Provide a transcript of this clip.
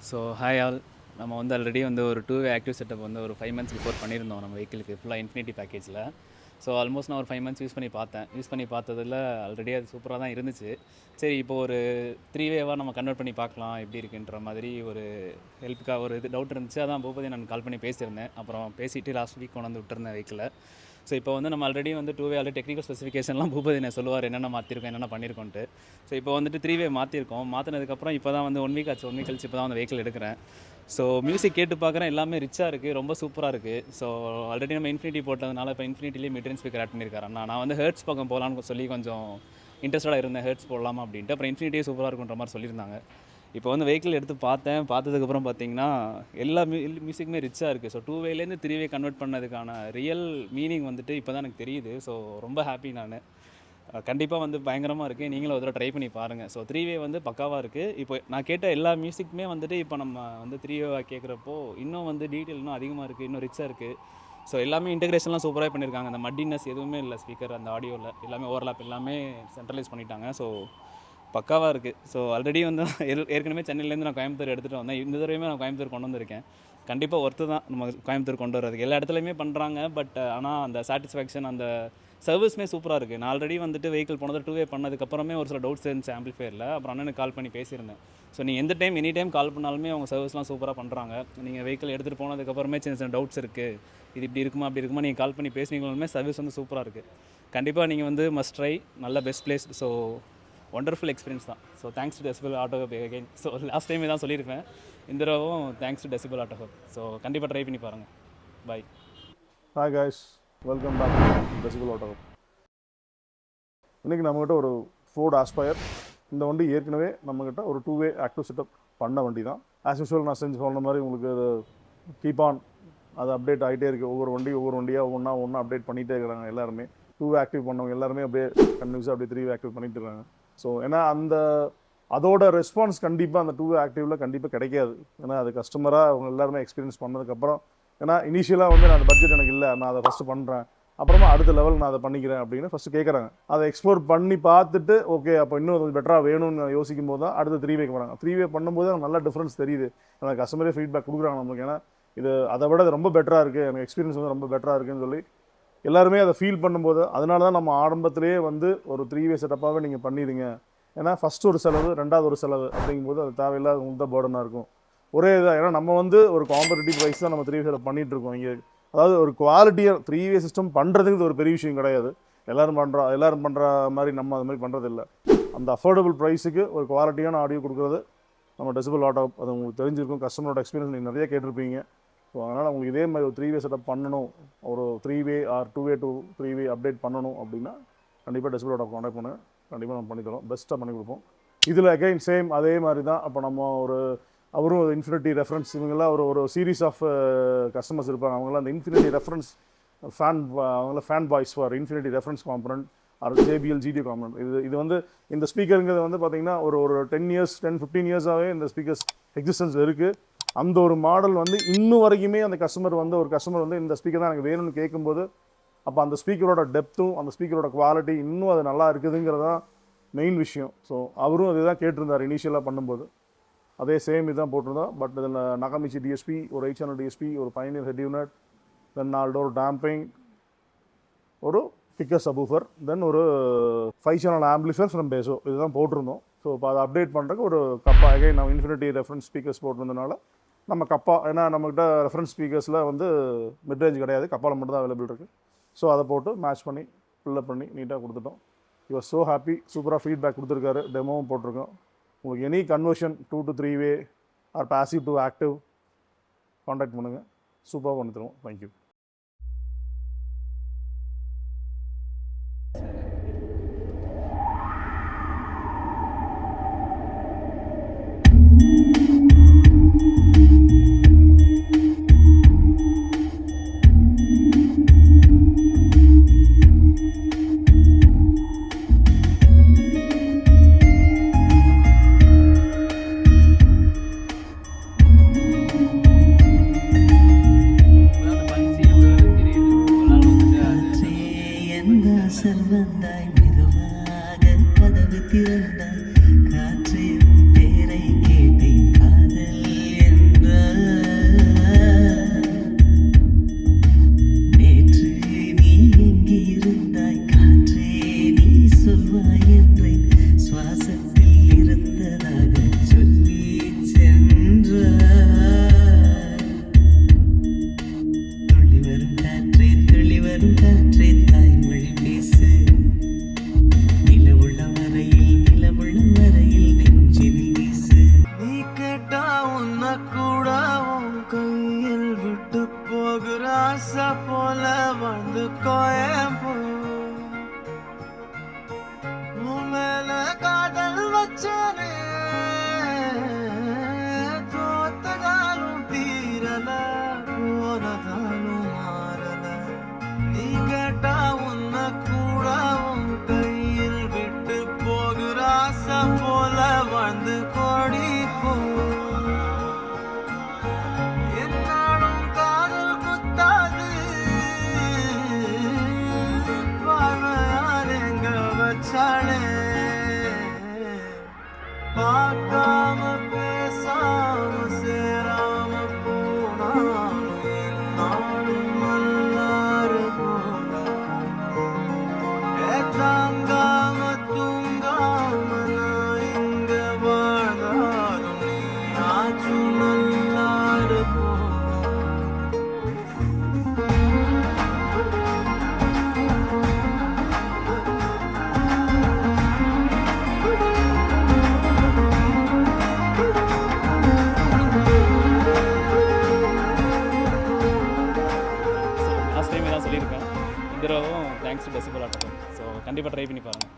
So hi all. நம்ம வந்து already வந்து ஒரு 2-வே ஆக்டிவ் செட்டப் வந்து ஒரு 5 months பிஃபோர் பண்ணியிருந்தோம் நம்ம வெஹிக்கிளுக்கு ஃபுல்லாக இன்ஃபினிட்டி பேக்கேஜில். ஸோ ஆல்மோஸ்ட் நான் ஒரு 5 months யூஸ் பண்ணி பார்த்ததில் ஆல்ரெடி அது சூப்பராக தான் இருந்துச்சு. சரி, இப்போ ஒரு 3-வேவாக நம்ம கன்வெர்ட் பண்ணி பார்க்கலாம் எப்படி இருக்குன்ற மாதிரி ஒரு ஹெல்ப்புக்காக ஒரு டவுட் இருந்துச்சு. அதான் பூபதி நான் கால் பண்ணி பேசியிருந்தேன். அப்புறம் பேசிவிட்டு லாஸ்ட் வீக் கொண்டு வந்து விட்டுருந்தேன் வெஹிக்கில். ஸோ இப்போ வந்து நம்ம ஆல்ரெடி வந்து 2-வே ஆல்ரெடி டெக்னிக்கல் ஸ்பெசிஃபிகேஷன்லாம் பூபதி என்ன சொல்லுவார் என்னென்ன மாற்றிருக்கோம் என்னென்ன பண்ணியிருக்கோன்ட்டு. ஸோ இப்போ வந்துட்டு 3-வே மாற்றிருக்கோம். மாற்றினதுக்கப்புறம் இப்போ தான் வந்து 1 week ஆச்சு. 1 week கழிச்சு இப்போ தான் வந்து வெஹிக்கிள் எடுக்கிறேன். ஸோ மியூசிக் கேட்டு பார்க்குறேன், எல்லாமே ரிச்சாக இருக்குது, ரொம்ப சூப்பராக இருக்குது. ஸோ ஆல்ரெடி நம்ம இன்ஃபினிட்டி போட்டதுனால இப்போ இன்ஃபினிட்டிலே மிட்ரேஞ்ச் ஸ்பீக்கர் ஆட் பண்ணியிருக்காரு. நான் வந்து ஹெர்ட்ஸ் பக்கம் போகலான்னு சொல்லி கொஞ்சம் இன்ட்ரெஸ்டாக இருந்தேன், ஹெர்ட்ஸ் போடலாமா அப்படின்ட்டு. அப்புறம் இன்ஃபினிட்டியே சூப்பராக இருக்குன்ற மாதிரி சொல்லியிருந்தாங்க. இப்போ வந்து வெஹிக்கிள் எடுத்து பார்த்ததுக்கப்புறம் பார்த்தீங்கன்னா எல்லா மியூசிக்குமே ரிச்சாக இருக்குது. ஸோ 2-வேலேருந்து 3-வே கன்வெர்ட் பண்ணதுக்கான ரியல் மீனிங் வந்துட்டு இப்போ தான் எனக்கு தெரியுது. ஸோ ரொம்ப ஹாப்பி நான். கண்டிப்பாக வந்து பயங்கரமாக இருக்குது. நீங்களும் ஒரு தடவை ட்ரை பண்ணி பாருங்கள். ஸோ 3-வே வந்து பக்காவாக இருக்குது. இப்போ நான் கேட்ட எல்லா மியூசிக்குமே வந்துட்டு இப்போ நம்ம வந்து 3-வேவாக கேட்குறப்போ இன்னும் வந்து டீட்டெயில் இன்னும் அதிகமாக இருக்குது, இன்னும் ரிச்சாக இருக்குது. ஸோ எல்லாமே இன்டெகிரேஷன்லாம் சூப்பராக பண்ணியிருக்காங்க. அந்த மட்டினஸ் எதுவுமே இல்லை ஸ்பீக்கர் அந்த ஆடியோவில். எல்லாமே ஓவர்லாப் எல்லாமே சென்ட்ரலைஸ் பண்ணிட்டாங்க. ஸோ பக்காவாக இருக்குது. ஸோ ஆல்ரெடி வந்து ஏற்கனவே சென்னையிலேருந்து நான் கோயம்புத்தூர் எடுத்துகிட்டு வந்தேன். இந்த தடவையுமே நான் கோயம்புத்தூர் கொண்டு வந்திருக்கேன். கண்டிப்பாக ஒர்த்து தான் நம்ம கோயம்புத்தூர் கொண்டு வரதுக்கு. எல்லா இடத்துலையுமே பண்ணுறாங்க. பட் ஆனால் அந்த சாட்டிஸ்ஃபேக்ஷன் அந்த சர்வீஸுமே சூப்பராக இருக்குது. நான் ஆல்ரெடி வந்துட்டு வெஹிக்கிள் போனது 2-வே பண்ணதுக்கப்புறமே ஒரு சில டவுட்ஸ் இருந்துச்சு ஆம்பிளிஃபையரில். அப்புறம் அண்ணனுக்கு கால் பண்ணி பேசியிருந்தேன். ஸோ நீங்கள் எனி டைம் கால் பண்ணாலுமே அவங்க சர்வீஸ்லாம் சூப்பராக பண்ணுறாங்க. நீங்கள் வெஹிக்கிள் எடுத்துகிட்டு போனதுக்கப்புறமே சின்ன சின்ன டவுட்ஸ் இருக்குது, இது இப்படி இருக்குமா அப்படி இருக்குமா, நீங்கள் கால் பண்ணி பேசினீங்களுமே சர்வீஸ் வந்து சூப்பராக இருக்குது. கண்டிப்பாக நீங்கள் வந்து மஸ்ட் ட்ரை, நல்ல best place. So wonderful experience தான். So thanks to Decibel Auto Hub again. So last டைமே தான் சொல்லியிருப்பேன், இந்த தடவும் thanks to Decibel Auto Hub. So கண்டிப்பாக ட்ரை பண்ணி பாருங்கள். Bye. Hi guys, welcome back to Decibel Auto Hub. இன்றைக்கி நம்மக்கிட்ட ஒரு ஃபோர்ட் ஆஸ்பயர். இந்த வண்டி ஏற்கனவே நம்மக்கிட்ட ஒரு 2-வே ஆக்டிவ் செட்டப் பண்ண வண்டி தான். ஆஸ் யூஸ்வல் நான் செஞ்சு சொன்ன மாதிரி உங்களுக்கு அது கீப் ஆன் அது அப்டேட் ஆகிட்டே இருக்குது. ஒவ்வொரு வண்டியாக ஒன்றா அப்டேட் பண்ணிகிட்டே இருக்கிறாங்க எல்லாருமே. 2-வே ஆக்டிவ் பண்ணவங்க எல்லாருமே அப்படியே கன்டினியூஸாக அப்படியே 3-வே ஆக்டிவ் பண்ணிட்டு இருக்காங்க. ஸோ ஏன்னா அதோட ரெஸ்பான்ஸ் கண்டிப்பாக அந்த 2-வே ஆக்டிவில் கண்டிப்பாக கிடைக்காது. ஏன்னா அது கஸ்டமராக அவங்க எல்லாருமே எக்ஸ்பீரியன்ஸ் பண்ணதுக்கப்புறம், ஏன்னா இனிஷியலாக வந்து நான் அந்த பட்ஜெட் எனக்கு இல்லை, நான் அதை ஃபஸ்ட்டு பண்ணுறேன், அப்புறமா அடுத்த லெவல் நான் அதை பண்ணிக்கிறேன் அப்படின்னு ஃபஸ்ட்டு கேட்குறாங்க. அதை எக்ஸ்ப்ளோர் பண்ணி பார்த்துட்டு ஓகே அப்போ இன்னும் கொஞ்சம் பெட்டராக வேணும்னு யோசிக்கும் போது தான் அடுத்து 3-வேக்கு வராங்க. 3-வே பண்ணும்போது எனக்கு நல்ல டிஃப்ரென்ஸ் தெரியுது. அந்த கஸ்டமரே ஃபீட்பேக் கொடுக்குறாங்க நம்மளுக்கு. ஏன்னா இது அதை விட அது ரொம்ப பெட்டராக இருக்குது, எனக்கு எக்ஸ்பீரியன்ஸ் வந்து ரொம்ப பெட்டராக இருக்குதுன்னு சொல்லி எல்லாருமே அதை ஃபீல் பண்ணும்போது, அதனால தான் நம்ம ஆரம்பத்திலேயே வந்து ஒரு 3-வே செட்டப்பாகவே நீங்கள் பண்ணிடுங்க. ஏன்னா ஃபஸ்ட்டு ஒரு செலவு, ரெண்டாவது ஒரு செலவு அப்படிங்கும்போது அது தேவையில்லாத உங்களுக்கு தான் பேர்டனாக இருக்கும். ஒரே இதாக ஏன்னா நம்ம வந்து ஒரு காம்படிட்டிவ் ப்ரைஸ் தான் நம்ம 3-வே செட்டப் பண்ணிகிட்ருக்கோம். இங்கே அதாவது ஒரு குவாலிட்டியாக 3-வே சிஸ்டம் பண்ணுறதுக்கு ஒரு பெரிய விஷயம் கிடையாது. எல்லோரும் பண்ணுற மாதிரி நம்ம அது மாதிரி பண்ணுறதில்ல. அந்த அஃபோர்டபுள் ப்ரைஸுக்கு ஒரு குவாலிட்டியான ஆடியோ கொடுக்குறது நம்ம டெசிபிள் ஆட்டோ. அது உங்களுக்கு தெரிஞ்சிருக்கும், கஸ்டமரோட எக்ஸ்பீரியன்ஸ் நீங்கள் நிறைய கேட்டிருப்பீங்க. ஸோ அதனால் உங்களுக்கு இதே மாதிரி ஒரு 3-வே செட்டப் பண்ணணும், ஒரு 3-வே ஆர் 2-வே டு 3-வே அப்டேட் பண்ணணும் அப்படின்னா கண்டிப்பாக டெசிபிள் ஆட்டோ கான்டாக்ட் பண்ணுங்கள். கண்டிப்பாக நம்ம பண்ணித்தரோம், பெஸ்ட்டாக பண்ணி கொடுப்போம். இதில் அகைன் சேம் அதே மாதிரி தான். அப்போ நம்ம அவரும் இன்ஃபினிட்டி ரெஃபரன்ஸ், இவங்கெல்லாம் ஒரு சீரீஸ் ஆஃப் கஸ்டமர்ஸ் இருப்பாங்க. அவங்களாம் அந்த இன்ஃபினிட்டி ரெஃபரன்ஸ் அவங்களாம் fan boys for infinity reference component are JBL GT component. இது வந்து இந்த ஸ்பீக்கருங்கிறது வந்து பார்த்திங்கன்னா ஒரு 10-15 இயர்ஸாகவே இந்த ஸ்பீக்கர்ஸ் எக்ஸிஸ்டன்ஸ் இருக்குது. அந்த ஒரு மாடல் வந்து இன்னும் வரைக்குமே அந்த கஸ்டமர் வந்து இந்த ஸ்பீக்கர் தான் எனக்கு வேணும்னு கேட்கும்போது, அப்போ அந்த ஸ்பீக்கரோட டெப்த்தும் அந்த ஸ்பீக்கரோட குவாலிட்டி இன்னும் அது நல்லா இருக்குதுங்கிறது தான் மெயின் விஷயம். ஸோ அவரும் அதை தான் கேட்டிருந்தார் இனிஷியலாக பண்ணும்போது. அதே சேம் இதுதான் போட்டிருந்தோம். பட் இதில் நகாமிச்சி DSP, ஒரு 800 DSP, ஒரு பைனியர் ஹெட் யூனிட், தென் 4 டோர் டேம்பிங், ஒரு பிக்கர் சப்வூஃபர், தென் ஒரு 5 channel ஆம்பிளிஃபையர் ஃப்ரம் பேஸோ, இதுதான் போட்டிருந்தோம். ஸோ இப்போ அதை அப்டேட் பண்ணுறதுக்கு ஒரு கப்பா அகைன் நம்ம இன்ஃபினிட்டி ரெஃபரன்ஸ் ஸ்பீக்கர்ஸ் போட்டிருந்ததுனால நம்ம கப்பா, ஏன்னா நம்மக்கிட்ட ரெஃபரன்ஸ் ஸ்பீக்கர்ஸில் வந்து மிட் ரேஞ்ச் கிடையாது, கப்பாவில் மட்டும் தான் அவைலபிள் இருக்குது. ஸோ அதை போட்டு மேட்ச் பண்ணி ஃபில்லப் பண்ணி நீட்டாக கொடுத்துட்டோம். You are so happy. சூப்பராக ஃபீட்பேக் கொடுத்துருக்காரு, டெமோவும் போட்டிருக்கோம். உங்களுக்கு எனி கன்வர்ஷன் 2 to 3-வே or passive to active contact பண்ணுங்கள், சூப்பராக பண்ணி தருவோம். தேங்க்யூ. கூட உன் கையில் விட்டு போகிற ஆசை போல வந்து கோயம்போ உன் மேல காதல் வச்சனே தோத்ததாலும் தீரல போனதாலும் மாறல நீ கேட்டா உன்னை கூட உன் கையில் விட்டு போகிற ஆசை போல வந்து கோடி போ என்னாலும் காதல் குத்தாது பார்வையால் எங்க வச்சாலே பார்க்காம பேசாம சேராம போனாலும் என்னாலும் நல்லாரு போல தாங்காம தூங்காம நான் இங்க வாழ்ந்தாலும் நீ ஆச்சும் நல்லாரு போல ஸோ லாஸ்ட் டைமே தான் சொல்லியிருக்கேன் இந்த தடவும் thanks to Decibel Auto Hub so கண்டிப்பாக ட்ரை பண்ணி பாருங்கள்